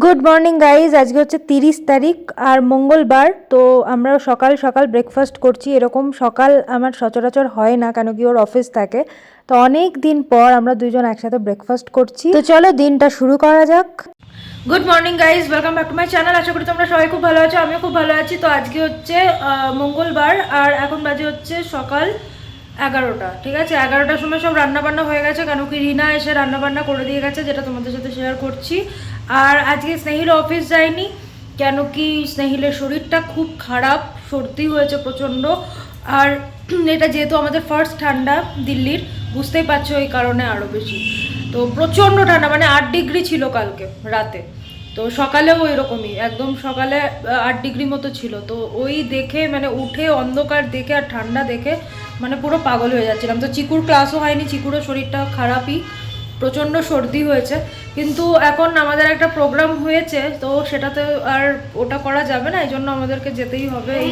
Good morning guys, আজকে হচ্ছে 30 তারিখ আর মঙ্গলবার। তো আমরা সকাল সকাল ব্রেকফাস্ট করছি। এরকম সকাল আমার সচরাচর হয় না, কেন কি ওর অফিস থাকে। তো অনেক দিন পর আমরা দুজন একসাথে ব্রেকফাস্ট করছি। তো চলো দিনটা শুরু করা যাক। Good morning guys, welcome back to my channel. আশা করি তোমরা সবাই খুব ভালো আছো, আমিও খুব ভালো আছি। তো আজকে হচ্ছে মঙ্গলবার আর এখন বাজে হচ্ছে সকাল 11টা। ঠিক আছে, 11টার সময় সব রান্নাবান্না হয়ে গেছে, কেন কি রিনা এসে রান্নাবান্না করে দিয়ে গেছে, যেটা তোমাদের সাথে শেয়ার করছি। আর আজকে স্নেহিল অফিস যায়নি, কেন কি স্নেহিলের শরীরটা খুব খারাপ, সর্দি হয়েছে প্রচণ্ড। আর এটা যেহেতু আমাদের ফার্স্ট ঠান্ডা দিল্লির, বুঝতেই পারছো, এই কারণে আরও বেশি। তো প্রচণ্ড ঠান্ডা, মানে 8 ডিগ্রি ছিল কালকে রাতে। তো সকালেও ওই রকমই, একদম সকালে 8 ডিগ্রি মতো ছিল। তো ওই দেখে মানে উঠে অন্ধকার দেখে আর ঠান্ডা দেখে মানে পুরো পাগল হয়ে যাচ্ছিলাম। তো চিকুর ক্লাসও হয়নি, চিকুরও শরীরটা খারাপই, প্রচণ্ড সর্দি হয়েছে। কিন্তু এখন আমাদের একটা প্রোগ্রাম হয়েছে, তো সেটাতে আর ওটা করা যাবে না, এই জন্য আমাদেরকে যেতেই হবে। এই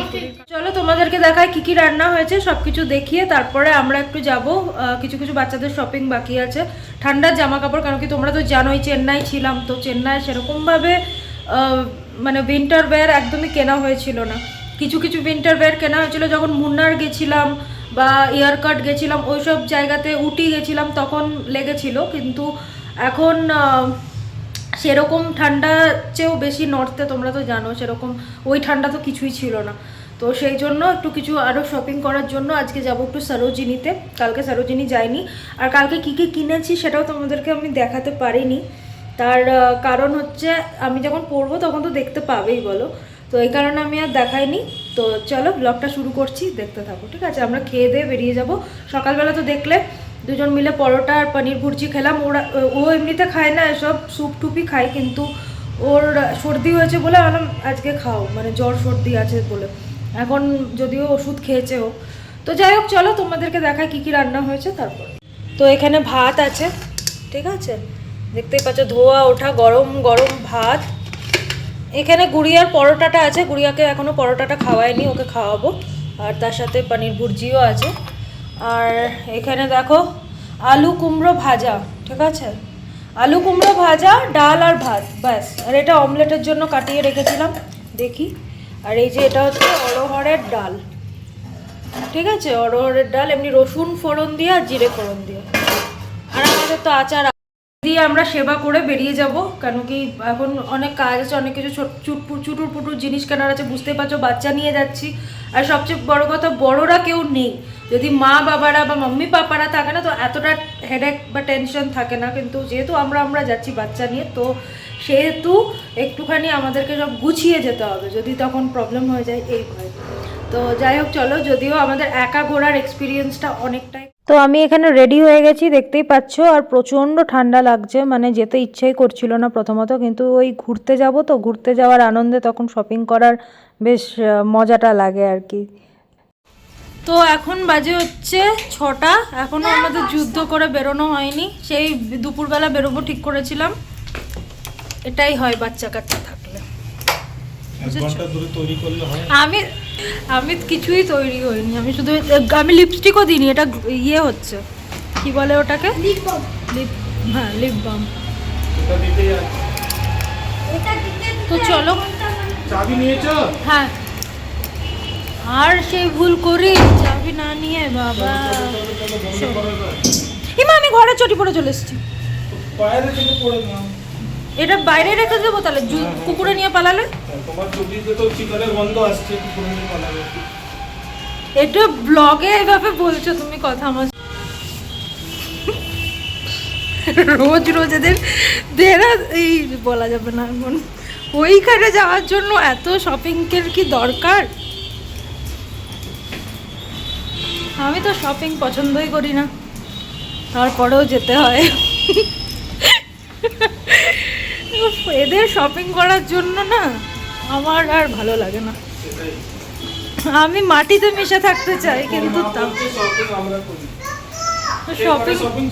চলো তোমাদেরকে দেখায় কি কি রান্না হয়েছে, সব কিছু দেখিয়ে তারপরে আমরা একটু যাব। কিছু কিছু বাচ্চাদের শপিং বাকি আছে, ঠান্ডার জামা কাপড়, কারণ কি তোমরা তো জানোই চেন্নাই ছিলাম, তো চেন্নাই সেরকমভাবে মানে উইন্টার ওয়্যার একদমই কেনা হয়েছিল না। কিছু কিছু উইন্টার ওয়্যার কেনা হয়েছিল যখন মুন্নার গেছিলাম বা এয়ারকাট গেছিলাম, ওই সব জায়গাতে, উটি গেছিলাম, তখন লেগেছিল। কিন্তু এখন সেরকম ঠান্ডা চেয়েও বেশি নর্থে, তোমরা তো জানো, সেরকম ওই ঠান্ডা তো কিছুই ছিল না। তো সেই জন্য একটু কিছু আরও শপিং করার জন্য আজকে যাব একটু সরোজিনীতে। কালকে সরোজিনী যাইনি, আর কালকে কী কী কিনেছি সেটাও তোমাদেরকে আমি দেখাতে পারিনি। তার কারণ হচ্ছে আমি যখন পরবো তখন তো দেখতে পাবেই, বলো। তো এই কারণে আমি আর দেখাইনি। তো চলো ব্লগটা শুরু করছি, দেখতে থাকো। ঠিক আছে, আমরা খেয়ে দিয়ে বেরিয়ে যাব। সকালবেলা তো দেখলে দুজন মিলে পরোটা আর পনির ভুর্জি খেলাম। ও এমনিতে খায় না এসব, স্যুপ টুপি খায়, কিন্তু ওর সর্দি হয়েছে বলে বললাম আজকে খাও, মানে জ্বর সর্দি আছে বলে। এখন যদিও ওষুধ খেয়েছে ও। তো যাই হোক, চলো তোমাদেরকে দেখায় কী কী রান্না হয়েছে তারপর। তো এখানে ভাত আছে, ঠিক আছে, দেখতেই পাচ্ছ, ধোয়া ওঠা গরম গরম ভাত। এখানে গুড়িয়ার পরোটাটা আছে, গুড়িয়াকে এখনও পরোটাটা খাওয়ায়নি, ওকে খাওয়াবো। আর তার সাথে পনির ভুর্জিও আছে। আর এখানে দেখো আলু কুমড়ো ভাজা, ঠিক আছে, আলু কুমড়ো ভাজা, ডাল আর ভাত, ব্যাস। আর এটা অমলেটের জন্য কাটিয়ে রেখেছিলাম, দেখি। আর এই যে এটা হচ্ছে অড়হরের ডাল, ঠিক আছে, অড়হরের ডাল, এমনি রসুন ফোড়ন দিয়ে আর জিরে ফোড়ন দিয়ে। আর আমাদের তো আচার দিয়ে আমরা সেবা করে বেরিয়ে যাব, কেন কি এখন অনেক কাজ আছে, অনেক কিছু চুটুর পুটুর জিনিস কেনার আছে, বুঝতেই পারছো, বাচ্চা নিয়ে যাচ্ছি। আর সবচেয়ে বড় কথা, বড়রা কেউ নেই। যদি মা বাবারা বা মাম্মি পাপারা থাকে না, তো এতটা হেডেক বা টেনশন থাকে না। কিন্তু যেহেতু আমরা যাচ্ছি বাচ্চা নিয়ে, তো সেহেতু একটুখানি আমাদেরকে সব গুছিয়ে যেতে হবে, যদি তখন প্রবলেম হয়ে যায়, এই ভয়। তো যাই হোক, চলো, যদিও আমাদের একা ঘোরার এক্সপিরিয়েন্সটা অনেকটাই। তো আমি এখানে রেডি হয়ে গেছি, দেখতেই পাচ্ছ, আর প্রচণ্ড ঠান্ডা লাগছে, মানে যেতে ইচ্ছেই করছিল না প্রথমত, কিন্তু ওই ঘুরতে যাব, তো ঘুরতে যাওয়ার আনন্দে তখন শপিং করার বেশ মজাটা লাগে আর কি। তো এখন বাজে হচ্ছে 6টা, এখনও আমাদের যুদ্ধ করে বেরোনো হয়নি, সেই দুপুরবেলা বেরোবো ঠিক করেছিলাম। এটাই হয় বাচ্চা কাচ্চা থাকলে। আমি আমি কিছুই তৈরি হইনি, আমি শুধু আমি লিপস্টিকও দিইনি, এটা ইয়ে হচ্ছে, কি বলে ওটাকে, হ্যাঁ লিপ বাম। তো চলো, চাবি নিয়েছো? হ্যাঁ, আর সেই ভুল করি, চাবি না নিয়ে, বাবা। হিমা, আমি ঘরে চটি পড়ে চলে এসেছি। এটা বাইরে রেখে দেবো তাহলে, কুকুরে নিয়ে পালালে। এটা ব্লগে এভাবে বলছো তুমি কথা, আমার রোজ রোজ এদের দেরা এই বলা যাবে না এখন। ওইখানে যাওয়ার জন্য এত শপিংয়ের কি দরকার? আমি তো শপিং পছন্দই করি না, তারপরেও যেতে হয়। এদের শপিং করার জন্য না আমার আর ভালো লাগে না। আমি মাটিতে মিশে থাকতে চাই, কিন্তু শপিং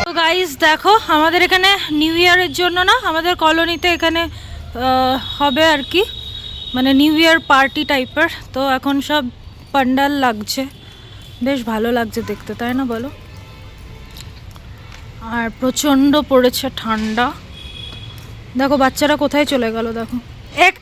তো গাইস দেখো, আমাদের এখানে নিউ ইয়ারের জন্য না, আমাদের কলোনিতে এখানে হবে আর কি, মানে নিউ ইয়ার পার্টি টাইপের। তো এখন সব পান্ডাল লাগছে, বেশ ভালো লাগছে দেখতে, তাই না বলো? আর প্রচণ্ড পড়েছে ঠান্ডা। দেখো বাচ্চারা কোথায় চলে গেল, দেখো এক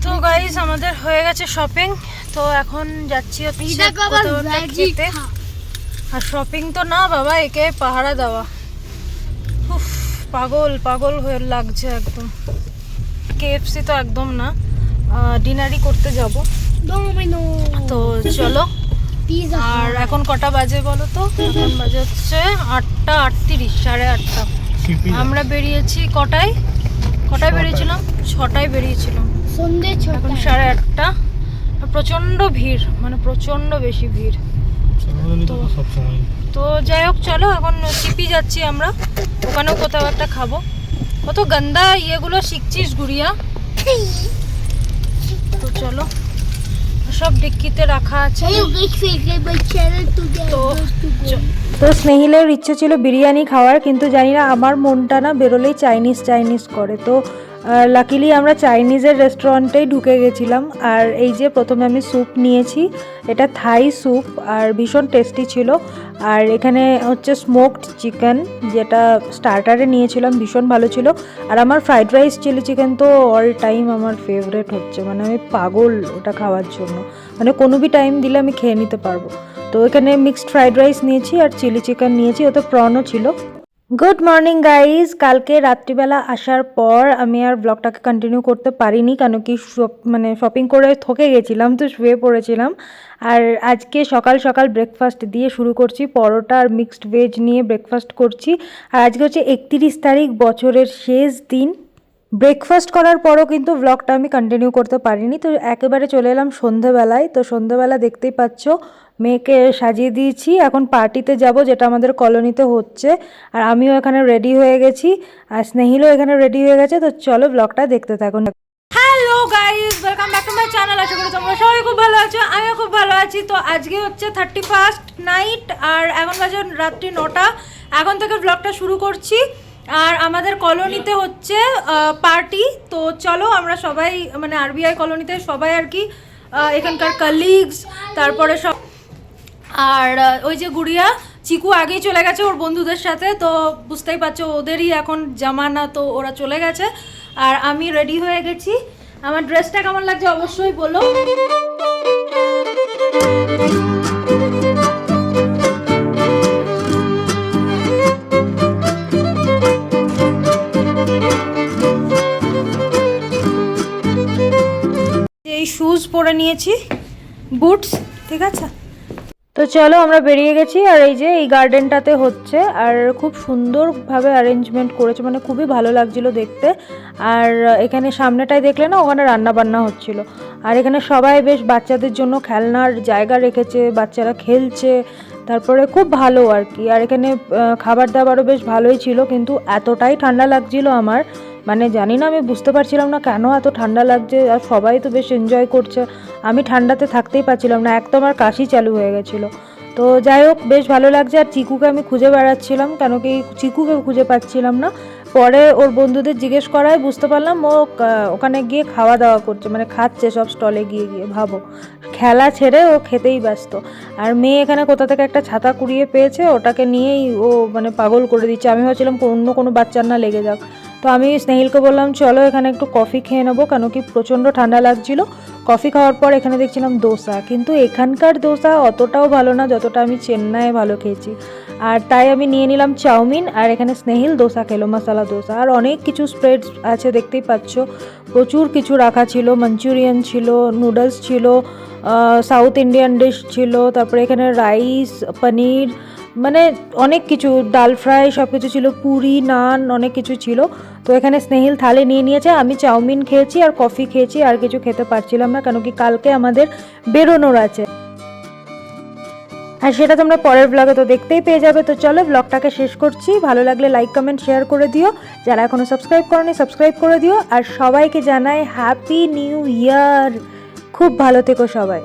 তো গাইস আমাদের হয়ে গেছে শপিং। তো এখন যাচ্ছি হচ্ছে কোথাও একটা খেতে। আর শপিং তো না বাবা, একে পাহারা দেওয়া। উফ, পাগল পাগল হয়ে লাগছে একদম। কেএফসি তো একদম না, ডিনারই করতে যাব। তো চলো। আর এখন কটা বাজে বলো তো? এখন বাজে হচ্ছে 8:38, 8:30। আমরা বেরিয়েছি কটায় বেরিয়েছিলাম? 6টায় বেরিয়েছিলাম, এখন 8:30। প্রচন্ড ভিড়, মানে প্রচন্ড বেশি ভিড়। তো যাই হোক, চলো এখন সিপি যাচ্ছি আমরা, ওখানেও কোথাও একটা খাবো। কত গন্দা ইয়েগুলো শিখছিস গুড়িয়া। তো চলো, সব ডিক্কিতে রাখা আছে। তো স্নেহিলের ইচ্ছে ছিল বিরিয়ানি খাওয়ার, কিন্তু জানি না আমার মনটা না বেরোলেই চাইনিজ করে। তো লাকিলি আমরা চাইনিজের রেস্টুরেন্টেই ঢুকে গেছিলাম। আর এই যে প্রথমে আমি স্যুপ নিয়েছি, এটা থাই স্যুপ আর ভীষণ টেস্টি ছিল। আর এখানে হচ্ছে স্মোকড চিকেন, যেটা স্টার্টারে নিয়েছিলাম, ভীষণ ভালো ছিল। আর আমার ফ্রাইড রাইস চিলি চিকেন তো অল টাইম আমার ফেভারেট হচ্ছে, মানে আমি পাগল ওটা খাওয়ার জন্য, মানে কোনো বি টাইম দিলে আমি খেয়ে নিতে পারবো। তো এখানে মিক্সড ফ্রাইড রাইস নিয়েছি আর চিলি চিকেন নিয়েছি, ওতে প্রনও ছিল। Good morning guys. কালকে রাত্রিবেলা আসার পর আমি আর ব্লগটাকে কন্টিনিউ করতে পারিনি, কেন কি মানে শপিং করে থকে গেছিলাম, তো শুয়ে পড়েছিলাম। আর আজকে সকাল সকাল ব্রেকফাস্ট দিয়ে শুরু করছি, পরোটা আর মিক্সড ভেজ নিয়ে ব্রেকফাস্ট করছি। আর আজকে হচ্ছে 31 তারিখ, বছরের শেষ দিন। ব্রেকফাস্ট করার পরও কিন্তু ব্লগটা আমি কন্টিনিউ করতে পারিনি, তো একেবারে চলে এলাম সন্ধেবেলায়। তো সন্ধেবেলা দেখতেই পাচ্ছ মেয়েকে সাজিয়ে দিয়েছি, এখন পার্টিতে যাব যেটা আমাদের কলোনিতে হচ্ছে। আর আমিও এখানে রেডি হয়ে গেছি, আর স্নেহিলও এখানে রেডি হয়ে গেছে। তো চলো ব্লগটা দেখতে থাকুন। Hello guys, welcome back to my channel. আশা করি তোমরা সবাই খুব ভালো আছো, আমিও খুব ভালো আছি। তো আজকে হচ্ছে 31st নাইট, আর এখন বাজে রাত্রি 9টা। এখন থেকে ব্লগটা শুরু করছি। আর আমাদের কলোনিতে হচ্ছে পার্টি। তো চলো আমরা সবাই, মানে আরবিআই কলোনিতে সবাই আর কি, এখানকার কালিগস, তারপরে সব। আর ওই যে গুড়িয়া চিকু আগেই চলে গেছে ওর বন্ধুদের সাথে, তো বুঝতেই পারছো ওদেরই এখন জামানা, তো ওরা চলে গেছে। আর আমি রেডি হয়ে গেছি। আমার ড্রেসটা কেমন লাগছে অবশ্যই বলো। এই শুজ পরে নিয়েছি, বুটস, ঠিক আছে। তো চলো আমরা বেরিয়ে গেছি। আর এই যে এই গার্ডেনটাতে হচ্ছে, আর খুব সুন্দরভাবে অ্যারেঞ্জমেন্ট করেছে, মানে খুবই ভালো লাগছিল দেখতে। আর এখানে সামনেটায় দেখলে না, ওখানে রান্না বান্না হচ্ছিল। আর এখানে সবাই বেশ বাচ্চাদের জন্য খেলনার জায়গা রেখেছে, বাচ্চারা খেলছে, তারপরে খুব ভালো আর কি। আর এখানে খাবার দাবারও বেশ ভালোই ছিল, কিন্তু এতটাই ঠান্ডা লাগছিল আমার, মানে জানি না, আমি বুঝতে পারছিলাম না কেন এত ঠান্ডা লাগছে। আর সবাই তো বেশ এনজয় করছে, আমি ঠান্ডাতে থাকতেই পারছিলাম না, একদম আমার কাশি চালু হয়ে গেছিলো। তো যাই হোক, বেশ ভালো লাগছে। আর চিকুকে আমি খুঁজে বেড়াচ্ছিলাম, কেন কি চিকুকে খুঁজে পাচ্ছিলাম না। পরে ওর বন্ধুদের জিজ্ঞেস করায় বুঝতে পারলাম ও ওখানে গিয়ে খাওয়া দাওয়া করছে, মানে খাচ্ছে সব স্টলে গিয়ে গিয়ে। ভাবো, খেলা ছেড়ে ও খেতেই ব্যস্ত। আর মেয়ে এখানে কোথা থেকে একটা ছাতা কুড়িয়ে পেয়েছে, ওটাকে নিয়েই ও মানে পাগল করে দিচ্ছে। আমি ভাবছিলাম অন্য কোনো বাচ্চার না লেগে যাক। তো আমি স্নেহিলকে বললাম চলো এখানে একটু কফি খেয়ে নেবো, কেন কি প্রচণ্ড ঠান্ডা লাগছিল। কফি খাওয়ার পর এখানে দেখছিলাম দোসা, কিন্তু এখানকার দোসা অতটাও ভালো না যতটা আমি চেন্নাইয়ে ভালো খেয়েছি। আর তাই আমি নিয়ে নিলাম চাউমিন, আর এখানে স্নেহিল দোসা খেলো, মশলা দোসা। আর অনেক কিছু স্প্রেডস আছে দেখতেই পাচ্ছ, প্রচুর কিছু রাখা ছিল। মাঞ্চুরিয়ান ছিল, নুডলস ছিল, সাউথ ইন্ডিয়ান ডিশ ছিল, তারপরে এখানে রাইস, পনির, মানে অনেক কিছু, ডাল ফ্রাই সব কিছু ছিল, পুরি, নান, অনেক কিছু ছিল। তো এখানে স্নেহিল থালি নিয়ে নিয়েছে, আমি চাউমিন খেয়েছি আর কফি খেয়েছি, আর কিছু খেতে পারছিলাম না কেন কি কালকে আমাদের বেরোনোর আছে। আর সেটা তোমরা পরের ব্লগে তো দেখতেই পেয়ে যাবে। তো চলো ব্লগটাকে শেষ করছি। ভালো লাগলে লাইক কমেন্ট শেয়ার করে দিও, যারা এখনও সাবস্ক্রাইব করোনি সাবস্ক্রাইব করে দিও। আর সবাইকে জানাই হ্যাপি নিউ ইয়ার। খুব ভালো থেকো সবাই।